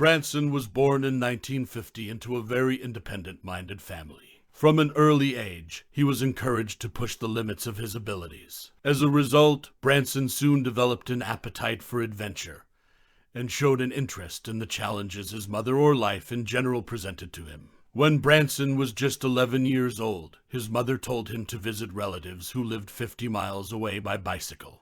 Branson was born in 1950 into a very independent-minded family. From an early age, he was encouraged to push the limits of his abilities. As a result, Branson soon developed an appetite for adventure and showed an interest in the challenges his mother or life in general presented to him. When Branson was just 11 years old, his mother told him to visit relatives who lived 50 miles away by bicycle,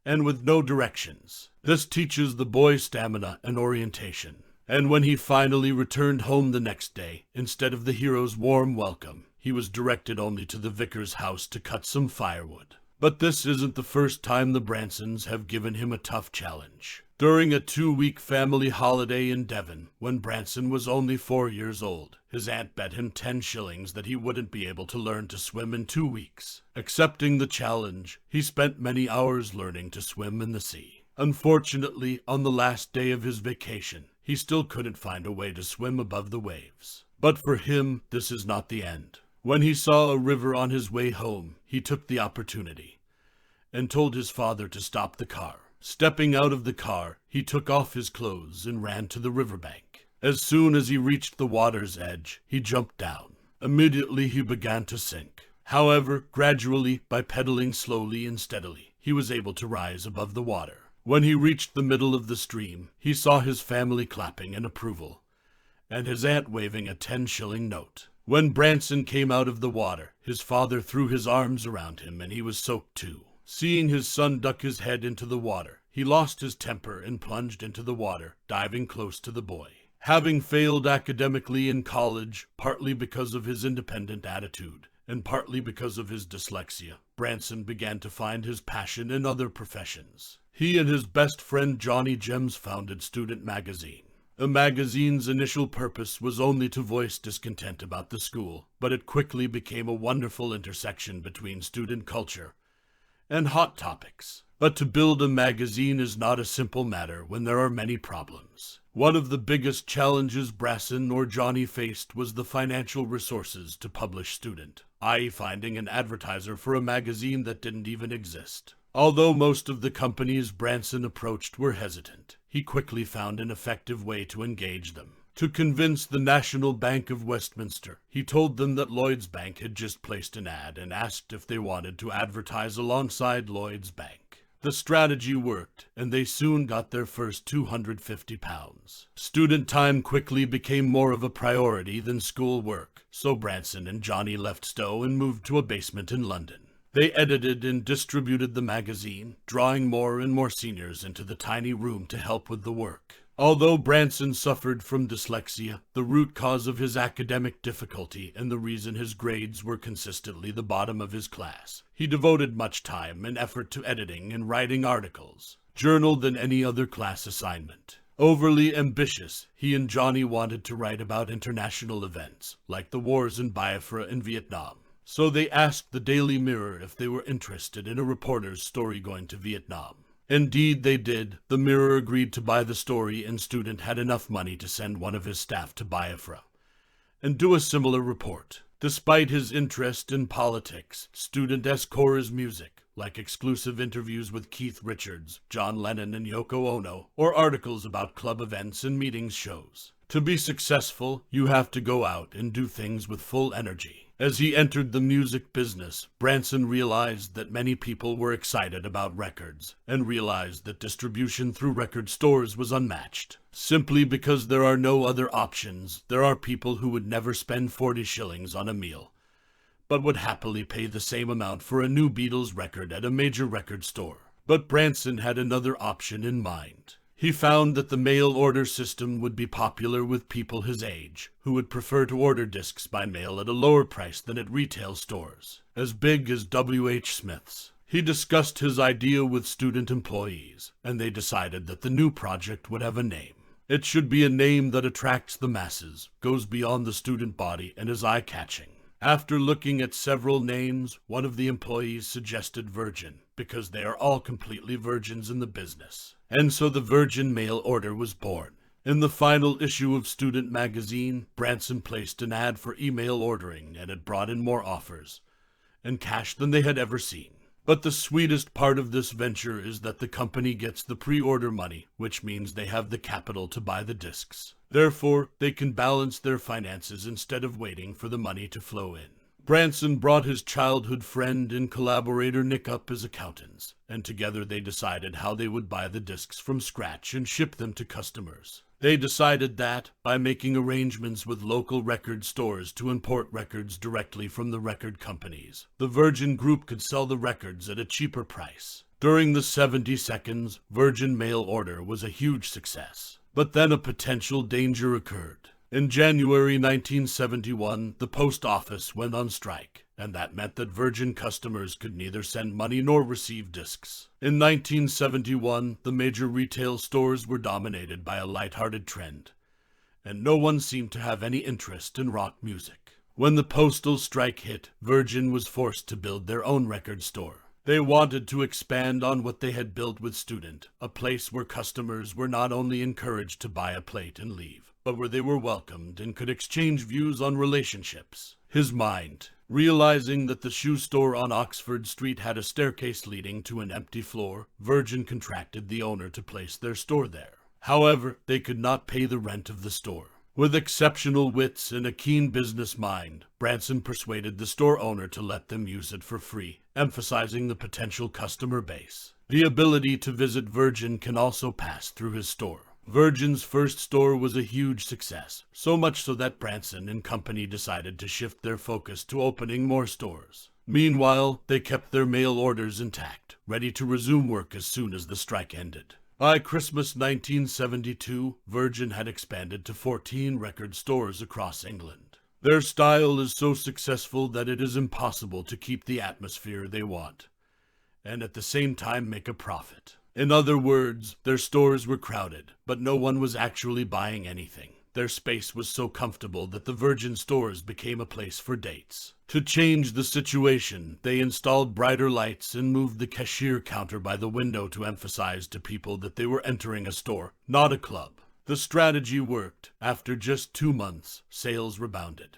and with no directions. This teaches the boy stamina and orientation. And when he finally returned home the next day, instead of the hero's warm welcome, he was directed only to the vicar's house to cut some firewood. But this isn't the first time the Bransons have given him a tough challenge. During a 2-week family holiday in Devon, when Branson was only 4 years old, his aunt bet him 10 shillings that he wouldn't be able to learn to swim in 2 weeks. Accepting the challenge, he spent many hours learning to swim in the sea. Unfortunately, on the last day of his vacation, he still couldn't find a way to swim above the waves. But for him, this is not the end. When he saw a river on his way home, he took the opportunity and told his father to stop the car. Stepping out of the car, he took off his clothes and ran to the riverbank. As soon as he reached the water's edge, he jumped down. Immediately he began to sink. However, gradually, by pedaling slowly and steadily, he was able to rise above the water. When he reached the middle of the stream, he saw his family clapping in approval, and his aunt waving a 10-shilling note. When Branson came out of the water, his father threw his arms around him and he was soaked too. Seeing his son duck his head into the water, he lost his temper and plunged into the water, diving close to the boy. Having failed academically in college, partly because of his independent attitude, and partly because of his dyslexia, Branson began to find his passion in other professions. He and his best friend Johnny Gems founded Student Magazine. The magazine's initial purpose was only to voice discontent about the school, but it quickly became a wonderful intersection between student culture and hot topics. But to build a magazine is not a simple matter when there are many problems. One of the biggest challenges Branson or Johnny faced was the financial resources to publish Student, i.e. finding an advertiser for a magazine that didn't even exist. Although most of the companies Branson approached were hesitant, he quickly found an effective way to engage them. To convince the National Bank of Westminster, he told them that Lloyd's Bank had just placed an ad and asked if they wanted to advertise alongside Lloyd's Bank. The strategy worked, and they soon got their first £250. Student time quickly became more of a priority than school work, so Branson and Johnny left Stowe and moved to a basement in London. They edited and distributed the magazine, drawing more and more seniors into the tiny room to help with the work. Although Branson suffered from dyslexia, the root cause of his academic difficulty and the reason his grades were consistently the bottom of his class, he devoted much time and effort to editing and writing articles, journal than any other class assignment. Overly ambitious, he and Johnny wanted to write about international events, like the wars in Biafra and Vietnam. So they asked the Daily Mirror if they were interested in a reporter's story going to Vietnam. Indeed, they did. The Mirror agreed to buy the story, and Student had enough money to send one of his staff to Biafra and do a similar report. Despite his interest in politics, Student scores music, like exclusive interviews with Keith Richards, John Lennon, and Yoko Ono, or articles about club events and meetings shows. To be successful, you have to go out and do things with full energy. As he entered the music business, Branson realized that many people were excited about records, and realized that distribution through record stores was unmatched. Simply because there are no other options, there are people who would never spend 40 shillings on a meal, but would happily pay the same amount for a new Beatles record at a major record store. But Branson had another option in mind. He found that the mail order system would be popular with people his age, who would prefer to order discs by mail at a lower price than at retail stores, as big as W.H. Smith's. He discussed his idea with student employees, and they decided that the new project would have a name. It should be a name that attracts the masses, goes beyond the student body, and is eye-catching. After looking at several names, one of the employees suggested Virgin, because they are all completely virgins in the business. And so the Virgin mail order was born. In the final issue of Student Magazine, Branson placed an ad for email ordering, and it brought in more offers and cash than they had ever seen. But the sweetest part of this venture is that the company gets the pre-order money, which means they have the capital to buy the discs. Therefore, they can balance their finances instead of waiting for the money to flow in. Branson brought his childhood friend and collaborator Nick up as accountants, and together they decided how they would buy the discs from scratch and ship them to customers. They decided that, by making arrangements with local record stores to import records directly from the record companies, the Virgin Group could sell the records at a cheaper price. During the 70 seconds, Virgin mail order was a huge success. But then a potential danger occurred. In January 1971, the post office went on strike, and that meant that Virgin customers could neither send money nor receive discs. In 1971, the major retail stores were dominated by a lighthearted trend, and no one seemed to have any interest in rock music. When the postal strike hit, Virgin was forced to build their own record store. They wanted to expand on what they had built with Student, a place where customers were not only encouraged to buy a plate and leave, but where they were welcomed and could exchange views on relationships. His mind, realizing that the shoe store on Oxford Street had a staircase leading to an empty floor, Virgin contracted the owner to place their store there. However, they could not pay the rent of the store. With exceptional wits and a keen business mind, Branson persuaded the store owner to let them use it for free, emphasizing the potential customer base. The ability to visit Virgin can also pass through his store. Virgin's first store was a huge success, so much so that Branson and company decided to shift their focus to opening more stores. Meanwhile, they kept their mail orders intact, ready to resume work as soon as the strike ended. By Christmas 1972, Virgin had expanded to 14 record stores across England. Their style is so successful that it is impossible to keep the atmosphere they want, and at the same time make a profit. In other words, their stores were crowded, but no one was actually buying anything. Their space was so comfortable that the Virgin stores became a place for dates. To change the situation, they installed brighter lights and moved the cashier counter by the window to emphasize to people that they were entering a store, not a club. The strategy worked. After just 2 months, sales rebounded.